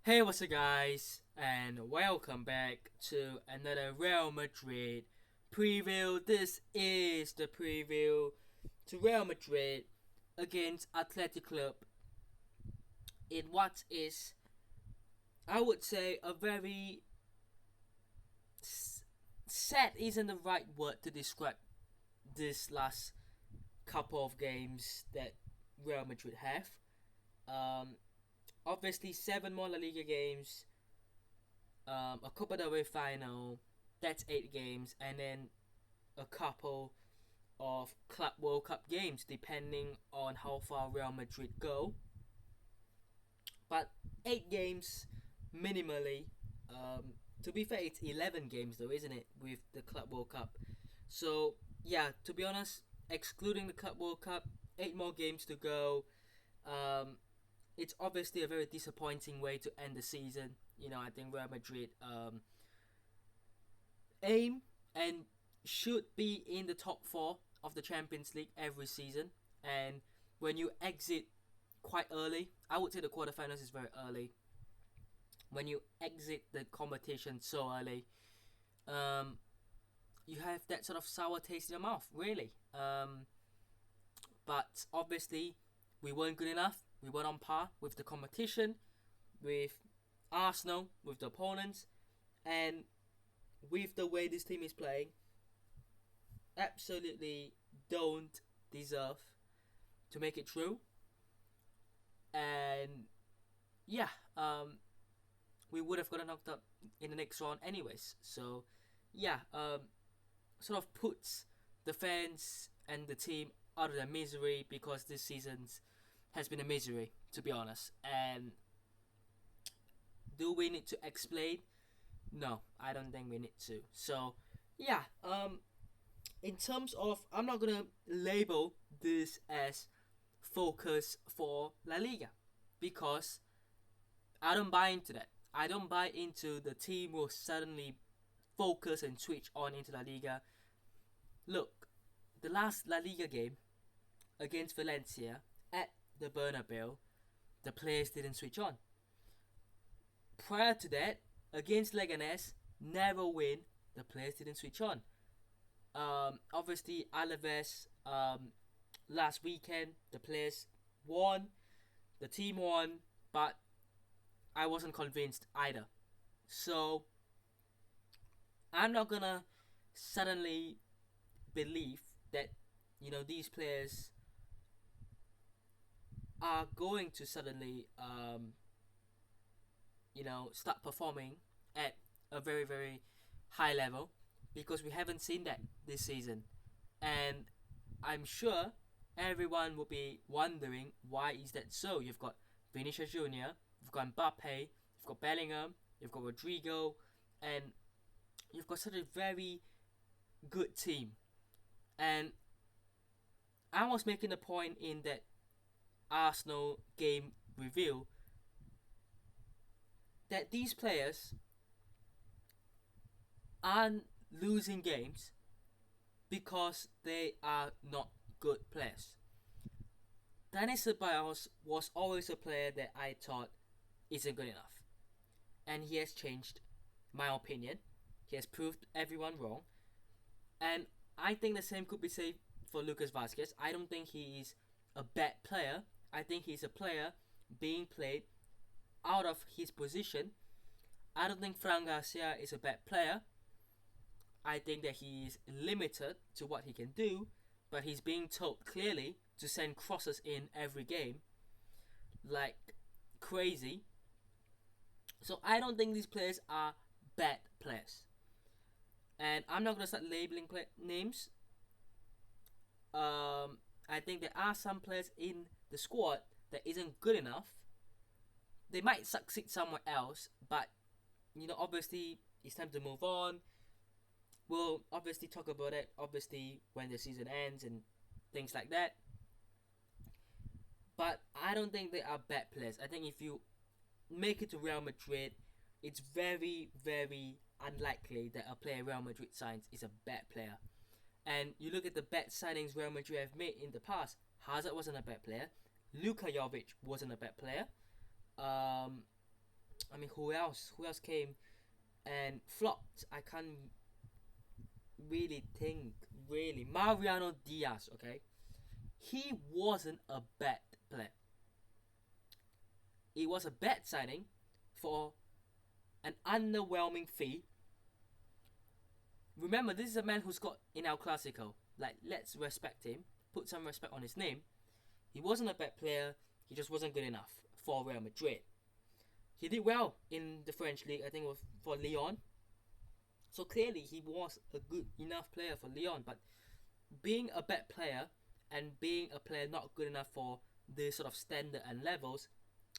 Hey, what's up, guys, and welcome back to another Real Madrid preview. This is the preview to Real Madrid against Athletic Club in what is, I would say, a very sad isn't the right word to describe this last couple of games that Real Madrid have. Um, Obviously, seven more La Liga games, a Copa del Rey final, that's 8 games, and then a couple of Club World Cup games, depending on how far Real Madrid go. But 8 games minimally. To be fair, it's 11 games though, isn't it, with the Club World Cup? So yeah, to be honest, excluding the Club World Cup, 8 more games to go. Um, it's obviously a very disappointing way to end the season. I think Real Madrid aim and should be in the top four of the Champions League every season. And when you exit quite early, I would say the quarterfinals is very early. When you exit the competition so early, um, you have that sort of sour taste in your mouth, really. But obviously, we weren't good enough. We weren't on par with the competition, with Arsenal, with the opponents, and with the way this team is playing, absolutely don't deserve to make it through. And yeah, we would have gotten knocked up in the next round anyways. So yeah, sort of puts the fans and the team out of their misery because this season has been a misery, to be honest. And do we need to explain? No, I don't think we need to. So yeah, in terms of, I'm not gonna label this as focus for La Liga because I don't buy into that. I don't buy into the team will suddenly focus and switch on into La Liga. Look, the last La Liga game against Valencia at the Bernabeu, the players didn't switch on. Prior to that, against Leganes, never win, the players didn't switch on. Obviously, Alaves, last weekend, the players won, the team won, but I wasn't convinced either. So I'm not gonna suddenly believe that these players are going to suddenly start performing at a very very high level because we haven't seen that this season, and I'm sure everyone will be wondering why is that so. You've got Vinicius Junior, you've got Mbappe, you've got Bellingham, you've got Rodrigo, and you've got such a very good team. And I was making a point in that Arsenal game review that these players aren't losing games because they are not good players. Dennis Ceballos was always a player that I thought isn't good enough, and he has changed my opinion. He has proved everyone wrong, and I think the same could be said for Lucas Vazquez. I don't think he is a bad player. I think he's a player being played out of his position. I don't think Fran Garcia is a bad player. I think that he is limited to what he can do, but he's being told clearly to send crosses in every game like crazy. So I don't think these players are bad players. And I'm not gonna start labeling names. I think there are some players in the squad that isn't good enough. They might succeed somewhere else, but obviously it's time to move on. We'll obviously talk about it, obviously, when the season ends and things like that. But I don't think they are bad players. I think if you make it to Real Madrid, it's very, very unlikely that a player Real Madrid signs is a bad player. And you look at the bad signings Real Madrid have made in the past. Hazard wasn't a bad player. Luka Jovic wasn't a bad player. Um, I mean, who else? Who else came and flopped? I can't really think. Really, Mariano Diaz. Okay, he wasn't a bad player. It was a bad signing for an underwhelming fee. Remember, this is a man who's got in El Clasico. Like, let's respect him. Put some respect on his name. He wasn't a bad player. He just wasn't good enough for Real Madrid. He did well in the French league. I think it was for Lyon. So clearly, he was a good enough player for Lyon. But being a bad player and being a player not good enough for the sort of standard and levels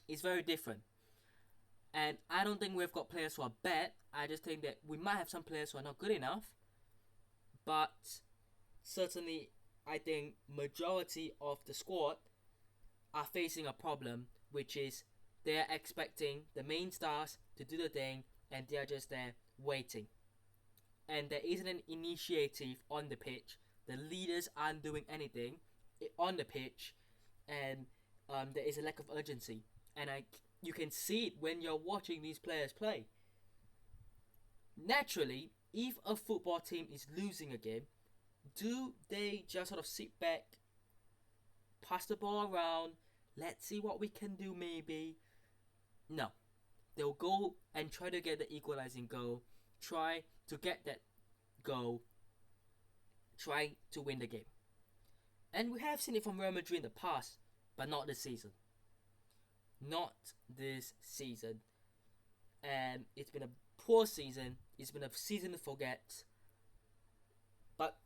is very different. And I don't think we've got players who are bad. I just think that we might have some players who are not good enough. But certainly, I think majority of the squad are facing a problem, which is they're expecting the main stars to do the thing, and they're just there waiting. And there isn't an initiative on the pitch. The leaders aren't doing anything on the pitch, and there is a lack of urgency. And you can see it when you're watching these players play. Naturally, if a football team is losing a game, do they just sort of sit back, pass the ball around, let's see what we can do maybe? No. They'll go and try to get the equalizing goal, try to get that goal, try to win the game. And we have seen it from Real Madrid in the past, but not this season. Not this season. And it's been a poor season. It's been a season to forget. But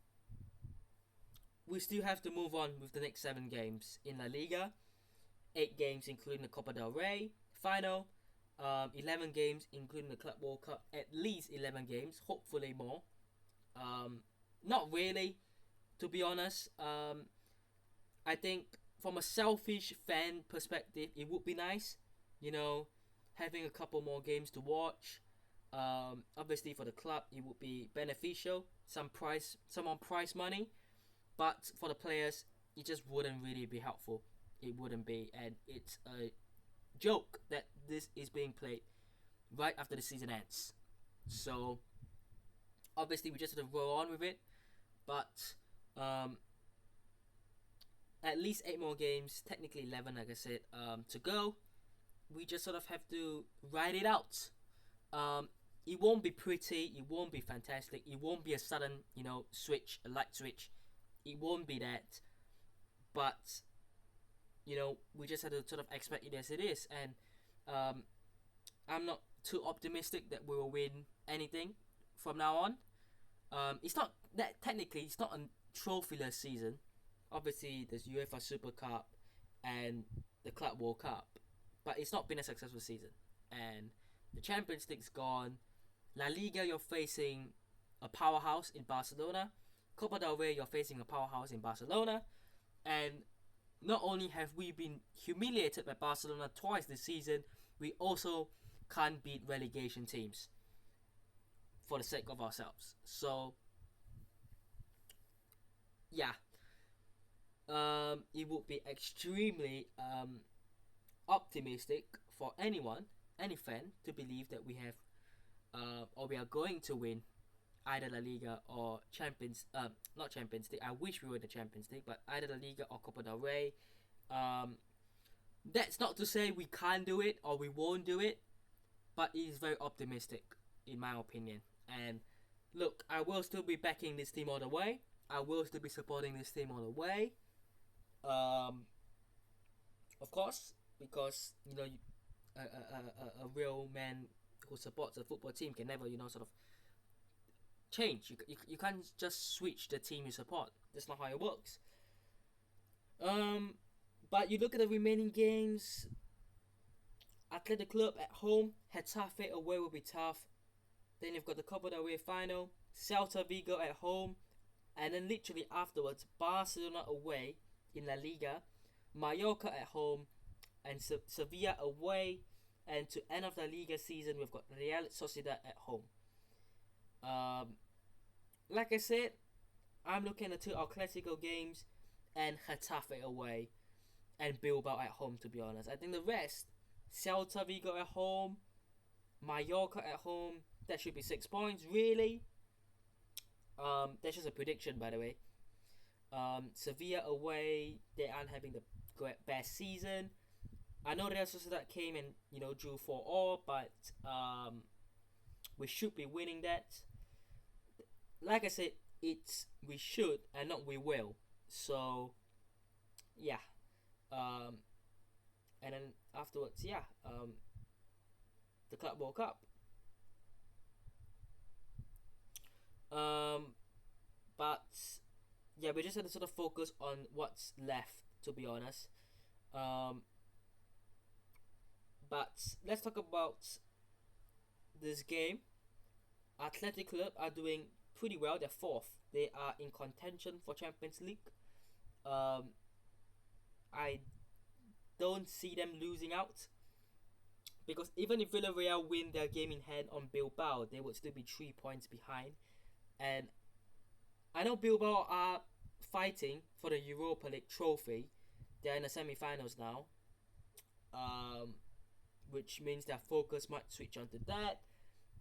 we still have to move on with the next 7 games in La Liga. 8 games including the Copa del Rey final. 11 games including the Club World Cup. At least 11 games. Hopefully more. Not really, to be honest. I think from a selfish fan perspective, it would be nice, having a couple more games to watch. Obviously for the club, it would be beneficial, some on prize money, but for the players, it just wouldn't really be helpful. It wouldn't be, and it's a joke that this is being played right after the season ends. So obviously we just have to roll on with it, but at least 8 more games, technically 11 like I said, to go. We just sort of have to ride it out. It won't be pretty, it won't be fantastic, it won't be a sudden, switch, a light switch. It won't be that. But, we just have to sort of expect it as it is. And I'm not too optimistic that we will win anything from now on. It's not that technically, it's not a trophyless season. Obviously, there's UEFA Super Cup and the Club World Cup, but it's not been a successful season. And the Champions League's gone. La Liga, you're facing a powerhouse in Barcelona. Copa del Rey, you're facing a powerhouse in Barcelona. And not only have we been humiliated by Barcelona twice this season, we also can't beat relegation teams for the sake of ourselves. So, yeah. It would be extremely optimistic for any fan, to believe that we have, or we are going to win either La Liga or not Champions League. I wish we were in the Champions League, but either La Liga or Copa del Rey. That's not to say we can't do it or we won't do it, but it is very optimistic in my opinion. And look, I will still be backing this team all the way. I will still be supporting this team all the way. Of course, because a real man who supports a football team can never sort of change. You can't just switch the team you support. That's not how it works. But you look at the remaining games. Athletic Club at home, Getafe away will be tough. Then you've got the Copa del Rey final, Celta Vigo at home, and then literally afterwards, Barcelona away in La Liga, Mallorca at home, and Sevilla away. And to end of the Liga season, we've got Real Sociedad at home. Like I said, I'm looking at the 2 El Clasico games and Getafe away and Bilbao at home, to be honest. I think the rest, Celta Vigo at home, Mallorca at home, that should be 6 points. Really? That's just a prediction, by the way. Sevilla away, they aren't having the best season. I know Real Sociedad came and drew 4-4, but we should be winning that. Like I said, it's we should and not we will. So yeah, um, and then afterwards, yeah, the Club World Cup. Um, but yeah, we just had to sort of focus on what's left, to be honest. Um, but let's talk about this game. Athletic Club are doing pretty well. They're fourth. They are in contention for Champions League. Um, I don't see them losing out because even if Villarreal win their game in hand on Bilbao, they would still be 3 points behind. And I know Bilbao are fighting for the Europa League trophy. They're in the semi-finals now, which means their focus might switch onto that.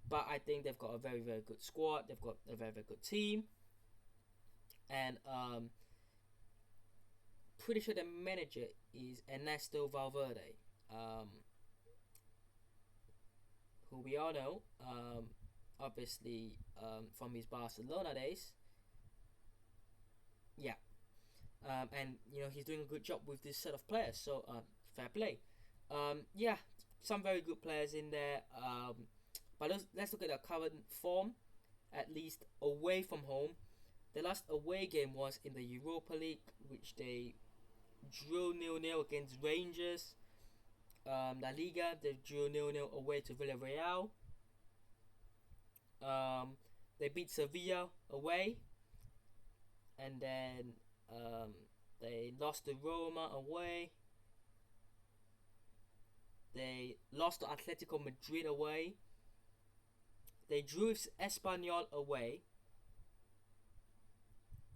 But I think they've got a very, very good squad. They've got a very, very good team. And pretty sure the manager is Ernesto Valverde, who we all know, obviously, from his Barcelona days. Yeah. And he's doing a good job with this set of players. So fair play. Yeah, some very good players in there. But let's look at their current form, at least away from home. The last away game was in the Europa League, which they drew 0-0 against Rangers. La Liga, they drew 0-0 away to Villarreal. They beat Sevilla away. And then they lost to Roma away. They lost to Atletico Madrid away. They drew with Espanyol away.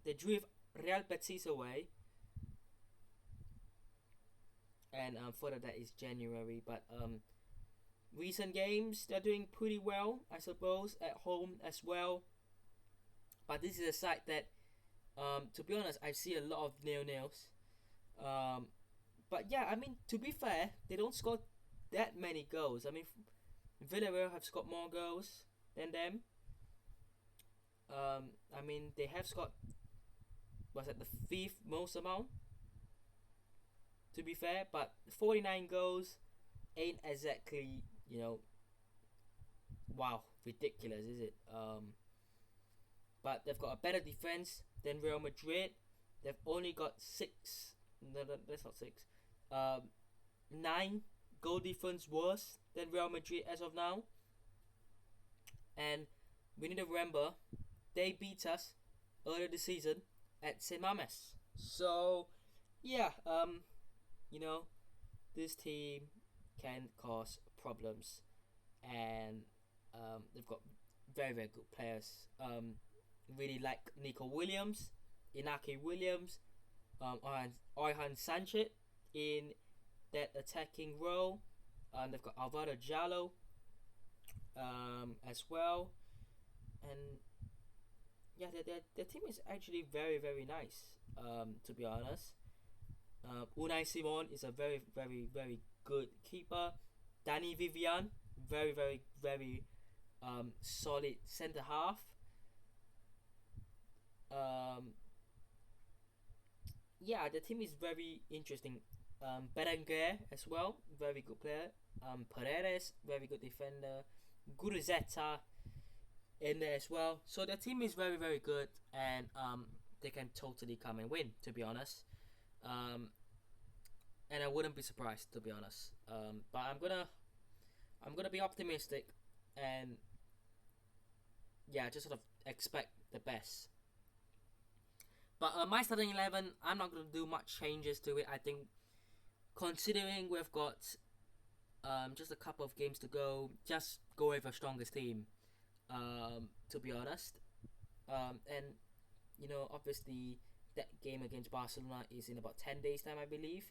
They drew with Real Betis away. And further that is January. But recent games, they're doing pretty well, I suppose, at home as well. But this is a side that, to be honest, I see a lot of nil-nils. But yeah, I mean, to be fair, they don't score that many goals. I mean, Villarreal have scored more goals than them. I mean, they have scored, was it the fifth most amount? To be fair, but 49 goals ain't exactly, wow, ridiculous, is it? But they've got a better defense than Real Madrid. They've only got no, that's not six. 9 goal difference worse than Real Madrid as of now. And we need to remember, they beat us earlier this season at St. Mames. So, yeah, this team can cause problems. And they've got very, very good players. Really like Nico Williams, Inaki Williams, Orhan Sanchez in that attacking role. They've got Alvaro Jallo as well. And yeah, their team is actually very, very nice, to be honest. Unai Simon is a very, very, very good keeper. Danny Vivian, very, very, very solid centre half. Yeah, the team is very interesting. Berenguer as well, very good player. Paredes, very good defender. Gurizeta in there as well. So the team is very, very good, and they can totally come and win, to be honest. And I wouldn't be surprised, to be honest. But I'm gonna be optimistic, and yeah, just sort of expect the best. But my starting 11, I'm not gonna do much changes to it. I think, considering we've got just a couple of games to go, just go with our strongest team. To be honest, and obviously that game against Barcelona is in about 10 days time, I believe,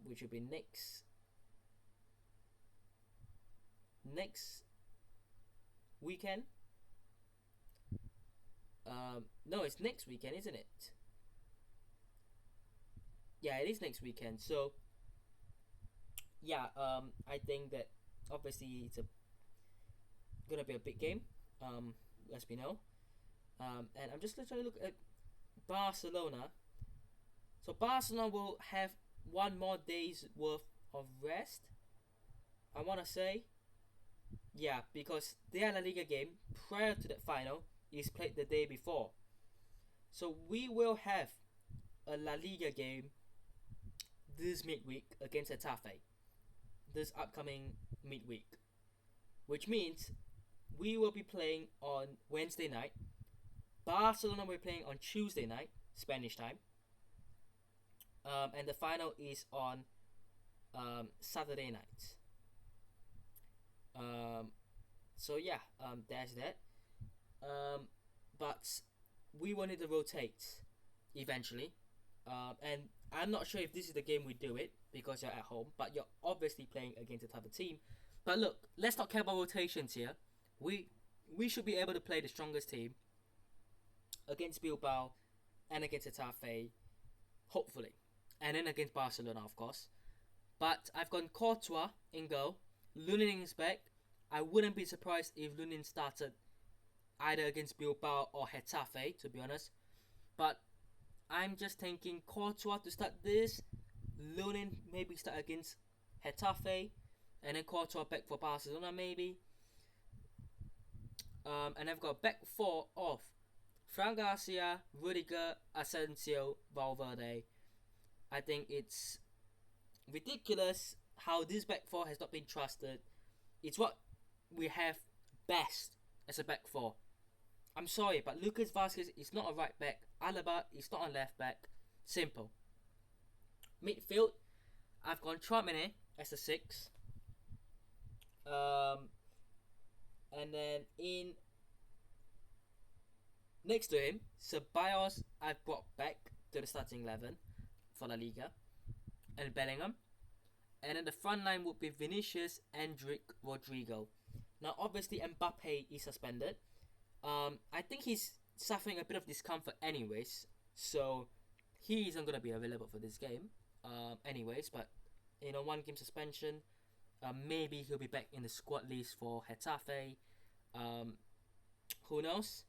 which will be next weekend. No, it's next weekend, isn't it? Yeah, it is next weekend. So yeah, I think that obviously it's gonna be a big game. As we know. And I'm just trying to look at Barcelona. So Barcelona will have one more day's worth of rest. I wanna say, yeah, because their La Liga game prior to that final is played the day before. So we will have a La Liga game this midweek against Getafe. This upcoming midweek, which means we will be playing on Wednesday night. Barcelona will be playing on Tuesday night, Spanish time. And the final is on Saturday night. So yeah, there's that. But we wanted to rotate eventually. And I'm not sure if this is the game we do it because you're at home, but you're obviously playing against a type of team. But look, let's not care about rotations here. We should be able to play the strongest team against Bilbao and against Getafe, hopefully, and then against Barcelona, of course. But I've gone Courtois in goal. Lunin is back. I wouldn't be surprised if Lunin started either against Bilbao or Getafe, to be honest. But I'm just thinking Courtois to start this. Lunin maybe start against Getafe, and then Courtois back for Barcelona maybe. And I've got back four of Fran Garcia, Rudiger, Asensio, Valverde. I think it's ridiculous how this back four has not been trusted. It's what we have best as a back four. I'm sorry, but Lucas Vazquez is not a right back. Alaba is not a left back. Simple. Midfield, I've gone Traoré as a 6. And then in next to him, Ceballos I've brought back to the starting 11 for La Liga, and Bellingham. And then the front line would be Vinicius, Endrick, Rodrigo. Now obviously Mbappe is suspended. I think he's suffering a bit of discomfort anyways, so he isn't gonna be available for this game. Anyways, but one game suspension. Maybe he'll be back in the squad list for Getafe. Who knows?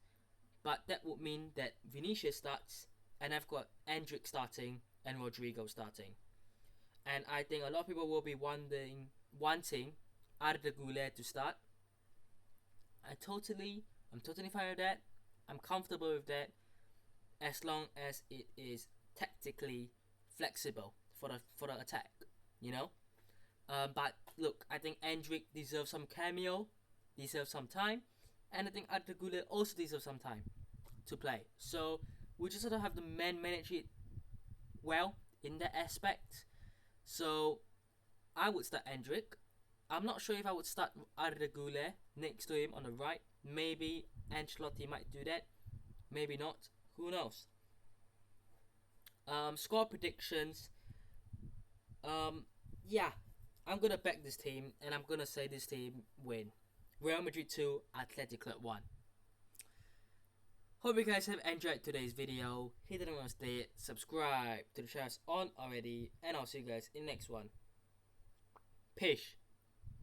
But that would mean that Vinicius starts, and I've got Endrick starting and Rodrigo starting. And I think a lot of people will be wanting Arda Güler to start. I'm totally fine with that. I'm comfortable with that, as long as it is tactically flexible for the attack, But look, I think Endrick deserves some cameo, deserves some time, and I think Arda Güler also deserves some time to play. So we just sort of have to manage it well in that aspect. So I would start Endrick. I'm not sure if I would start Arda Güler next to him on the right. Maybe Ancelotti might do that. Maybe not. Who knows? Score predictions. Yeah, I'm gonna back this team, and I'm gonna say this team win. Real Madrid 2, Athletic Club 1. Hope you guys have enjoyed today's video. Hit the notification, subscribe to the channel on already, and I'll see you guys in the next one. Peace.